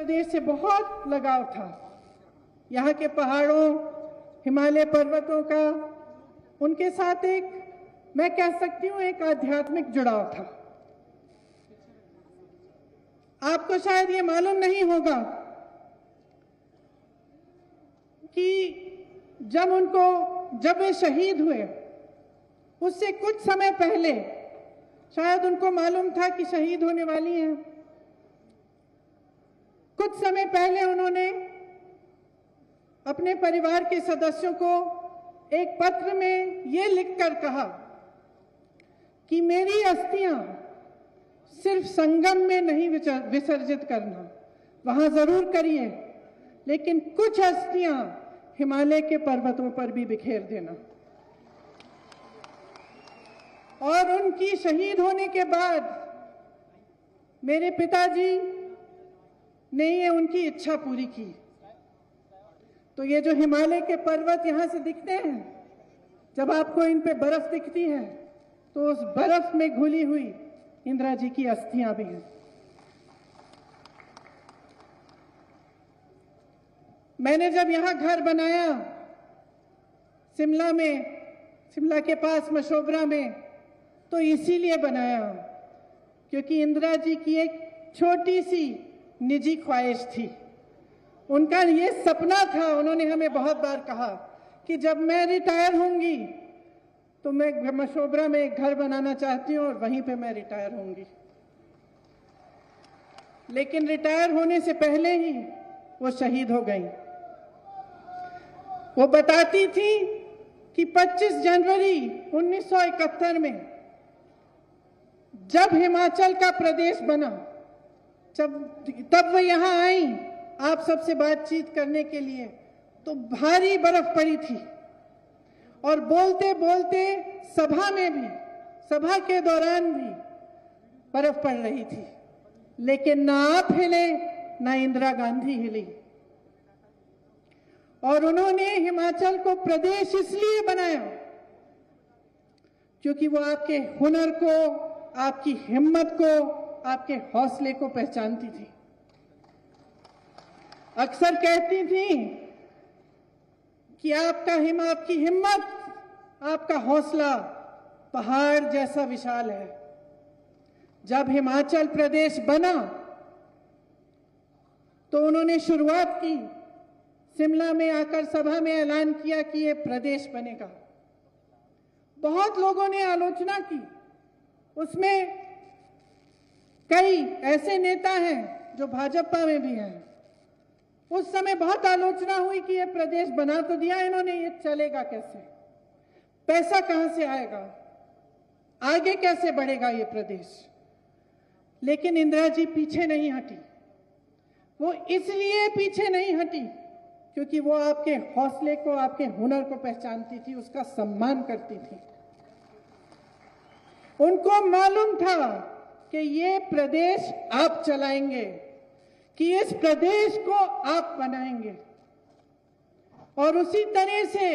प्रदेश से बहुत लगाव था। यहाँ के पहाड़ों, हिमालय पर्वतों का उनके साथ एक, मैं कह सकती हूँ, एक आध्यात्मिक जुड़ाव था। आपको शायद ये मालूम नहीं होगा कि जब वे शहीद हुए, उससे कुछ समय पहले शायद उनको मालूम था कि शहीद होने वाली हैं। कुछ समय पहले उन्होंने अपने परिवार के सदस्यों को एक पत्र में ये लिखकर कहा कि मेरी अस्थियां सिर्फ संगम में नहीं विसर्जित करना, वहां जरूर करिए, लेकिन कुछ अस्थियां हिमालय के पर्वतों पर भी बिखेर देना। और उनकी शहीद होने के बाद मेरे पिताजी ने ये उनकी इच्छा पूरी की। तो ये जो हिमालय के पर्वत यहां से दिखते हैं, जब आपको इन पे बर्फ दिखती है तो उस बर्फ में घुली हुई इंदिरा जी की अस्थियां भी हैं। मैंने जब यहां घर बनाया शिमला में, शिमला के पास मशोबरा में, तो इसीलिए बनाया क्योंकि इंदिरा जी की एक छोटी सी निजी ख्वाहिश थी। उनका ये सपना था, उन्होंने हमें बहुत बार कहा कि जब मैं रिटायर होंगी तो मैं मशोबरा में एक घर बनाना चाहती हूँ और वहीं पे मैं रिटायर होंगी। लेकिन रिटायर होने से पहले ही वो शहीद हो गई। वो बताती थी कि 25 जनवरी 1971 में जब हिमाचल का प्रदेश बना, तब वो यहाँ आई आप सबसे बातचीत करने के लिए, तो भारी बर्फ पड़ी थी और बोलते बोलते सभा में भी, सभा के दौरान भी बर्फ पड़ रही थी, लेकिन ना आप हिले ना इंदिरा गांधी हिली। और उन्होंने हिमाचल को प्रदेश इसलिए बनाया क्योंकि वो आपके हुनर को, आपकी हिम्मत को, आपके हौसले को पहचानती थी। अक्सर कहती थी कि आपकी हिम्मत, आपका हौसला पहाड़ जैसा विशाल है। जब हिमाचल प्रदेश बना तो उन्होंने शुरुआत की, शिमला में आकर सभा में ऐलान किया कि ये प्रदेश बनेगा। बहुत लोगों ने आलोचना की, उसमें कई ऐसे नेता हैं जो भाजपा में भी हैं। उस समय बहुत आलोचना हुई कि ये प्रदेश बना तो दिया इन्होंने, ये चलेगा कैसे, पैसा कहां से आएगा, आगे कैसे बढ़ेगा ये प्रदेश। लेकिन इंदिरा जी पीछे नहीं हटी। वो इसलिए पीछे नहीं हटी क्योंकि वो आपके हौसले को, आपके हुनर को पहचानती थी, उसका सम्मान करती थी। उनको मालूम था कि ये प्रदेश आप चलाएंगे, कि इस प्रदेश को आप बनाएंगे। और उसी तरह से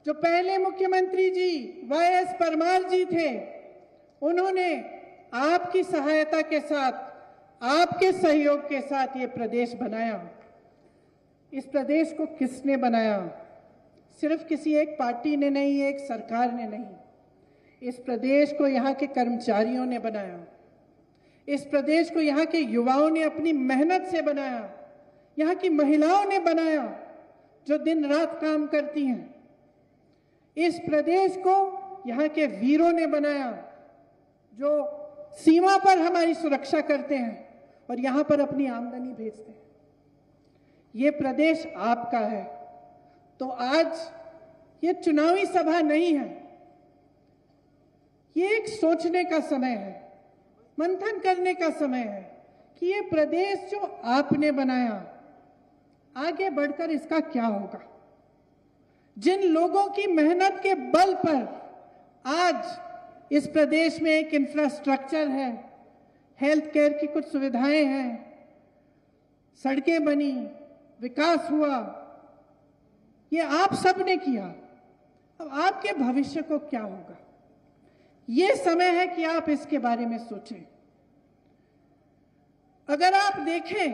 जो पहले मुख्यमंत्री जी वाईएस परमार जी थे, उन्होंने आपकी सहायता के साथ, आपके सहयोग के साथ ये प्रदेश बनाया। इस प्रदेश को किसने बनाया? सिर्फ किसी एक पार्टी ने नहीं, एक सरकार ने नहीं। इस प्रदेश को यहाँ के कर्मचारियों ने बनाया। इस प्रदेश को यहाँ के युवाओं ने अपनी मेहनत से बनाया। यहाँ की महिलाओं ने बनाया जो दिन रात काम करती हैं। इस प्रदेश को यहाँ के वीरों ने बनाया जो सीमा पर हमारी सुरक्षा करते हैं और यहाँ पर अपनी आमदनी भेजते हैं। ये प्रदेश आपका है। तो आज ये चुनावी सभा नहीं है, ये एक सोचने का समय है, मंथन करने का समय है कि ये प्रदेश जो आपने बनाया, आगे बढ़कर इसका क्या होगा। जिन लोगों की मेहनत के बल पर आज इस प्रदेश में एक इंफ्रास्ट्रक्चर है, हेल्थ केयर की कुछ सुविधाएं हैं, सड़कें बनी, विकास हुआ, ये आप सबने किया। अब आपके भविष्य को क्या होगा, ये समय है कि आप इसके बारे में सोचें। अगर आप देखें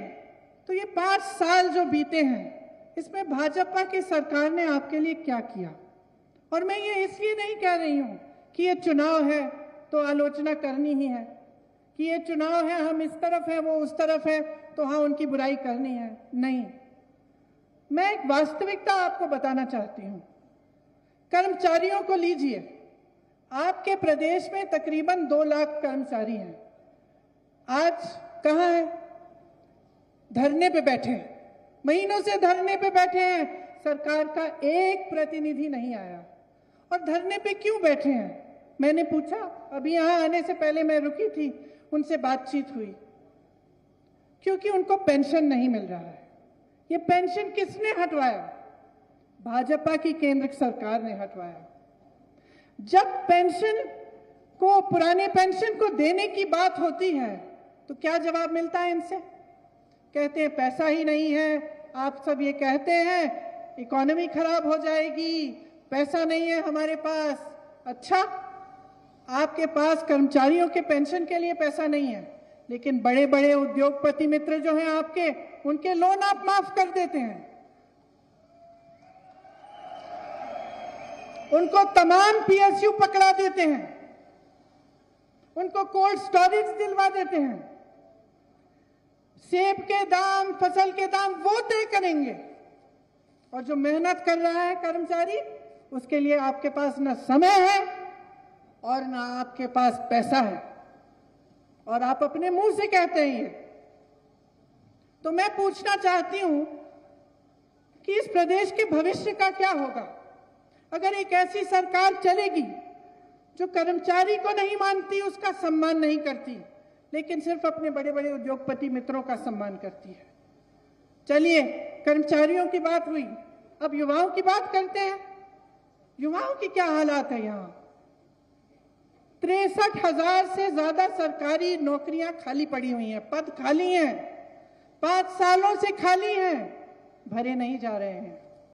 तो ये 5 साल जो बीते हैं, इसमें भाजपा की सरकार ने आपके लिए क्या किया? और मैं ये इसलिए नहीं कह रही हूं कि ये चुनाव है तो आलोचना करनी ही है, कि ये चुनाव है, हम इस तरफ है वो उस तरफ है तो हाँ उनकी बुराई करनी है। नहीं, मैं एक वास्तविकता आपको बताना चाहती हूं। कर्मचारियों को लीजिए, आपके प्रदेश में तकरीबन 2 लाख कर्मचारी हैं। आज कहाँ है? धरने पे बैठे हैं, महीनों से धरने पे बैठे हैं, सरकार का एक प्रतिनिधि नहीं आया। और धरने पे क्यों बैठे हैं? मैंने पूछा, अभी यहां आने से पहले मैं रुकी थी, उनसे बातचीत हुई, क्योंकि उनको पेंशन नहीं मिल रहा है। ये पेंशन किसने हटवाया? भाजपा की केंद्र सरकार ने हटवाया। जब पेंशन को, पुराने पेंशन को देने की बात होती है तो क्या जवाब मिलता है इनसे? कहते हैं पैसा ही नहीं है। आप सब ये कहते हैं इकोनॉमी खराब हो जाएगी, पैसा नहीं है हमारे पास। अच्छा, आपके पास कर्मचारियों के पेंशन के लिए पैसा नहीं है, लेकिन बड़े बड़े उद्योगपति मित्र जो हैं आपके, उनके लोन आप माफ कर देते हैं, उनको तमाम पीएसयू पकड़ा देते हैं, उनको कोल्ड स्टोरेज दिलवा देते हैं। सेब के दाम, फसल के दाम वो तय करेंगे, और जो मेहनत कर रहा है कर्मचारी, उसके लिए आपके पास न समय है और ना आपके पास पैसा है, और आप अपने मुंह से कहते हैं ये। तो मैं पूछना चाहती हूं कि इस प्रदेश के भविष्य का क्या होगा अगर एक ऐसी सरकार चलेगी जो कर्मचारी को नहीं मानती, उसका सम्मान नहीं करती, लेकिन सिर्फ अपने बड़े बड़े उद्योगपति मित्रों का सम्मान करती है। चलिए, कर्मचारियों की बात हुई, अब युवाओं की बात करते हैं। युवाओं की क्या हालात है यहाँ? 63,000 से ज्यादा सरकारी नौकरियां खाली पड़ी हुई हैं, पद खाली हैं, 5 सालों से खाली हैं, भरे नहीं जा रहे हैं।